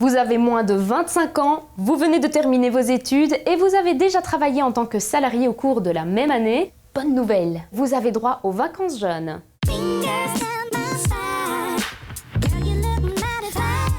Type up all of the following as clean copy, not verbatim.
Vous avez moins de 25 ans, vous venez de terminer vos études et vous avez déjà travaillé en tant que salarié au cours de la même année. Bonne nouvelle, vous avez droit aux vacances jeunes.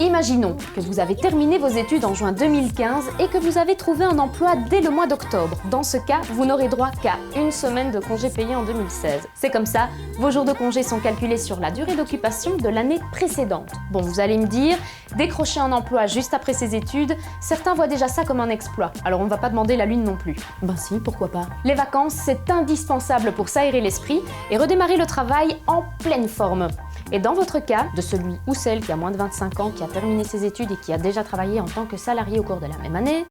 Imaginons que vous avez terminé vos études en juin 2015 et que vous avez trouvé un emploi dès le mois d'octobre. Dans ce cas, vous n'aurez droit qu'à une semaine de congé payé en 2016. C'est comme ça, vos jours de congé sont calculés sur la durée d'occupation de l'année précédente. Bon, vous allez me dire, décrocher un emploi juste après ses études, certains voient déjà ça comme un exploit. Alors on ne va pas demander la lune non plus. Ben si, pourquoi pas. Les vacances, c'est indispensable pour s'aérer l'esprit et redémarrer le travail en pleine forme. Et dans votre cas, de celui ou celle qui a moins de 25 ans, qui a terminé ses études et qui a déjà travaillé en tant que salarié au cours de la même année,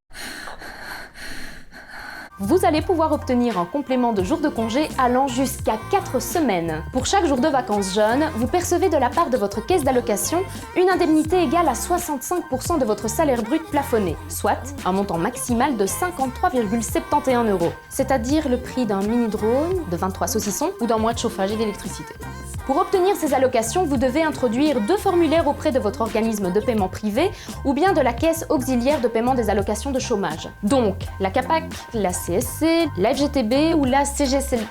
vous allez pouvoir obtenir un complément de jours de congé allant jusqu'à 4 semaines. Pour chaque jour de vacances jeunes, vous percevez de la part de votre caisse d'allocation une indemnité égale à 65% de votre salaire brut plafonné, soit un montant maximal de 53,71 €, c'est-à-dire le prix d'un mini-drone, de 23 saucissons ou d'un mois de chauffage et d'électricité. Pour obtenir ces allocations, vous devez introduire 2 formulaires auprès de votre organisme de paiement privé ou bien de la caisse auxiliaire de paiement des allocations de chômage. Donc, la CAPAC, la CSC, la FGTB ou la CGSLB.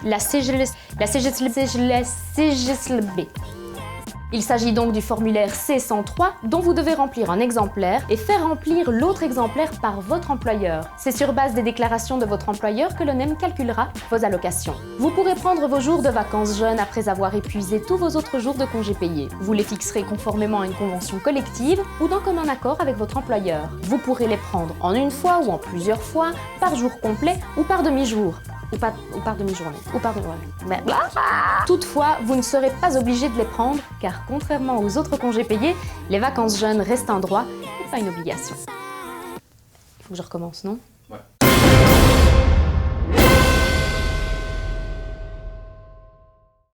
Il s'agit donc du formulaire C103 dont vous devez remplir un exemplaire et faire remplir l'autre exemplaire par votre employeur. C'est sur base des déclarations de votre employeur que l'ONEM calculera vos allocations. Vous pourrez prendre vos jours de vacances jeunes après avoir épuisé tous vos autres jours de congés payés. Vous les fixerez conformément à une convention collective ou d'un commun accord avec votre employeur. Vous pourrez les prendre en une fois ou en plusieurs fois, par jour complet ou par demi-jour. Ou par demi-journée, ou par demi-journée. Toutefois, vous ne serez pas obligé de les prendre, car contrairement aux autres congés payés, les vacances jeunes restent un droit et pas une obligation. Il faut que je recommence, non ?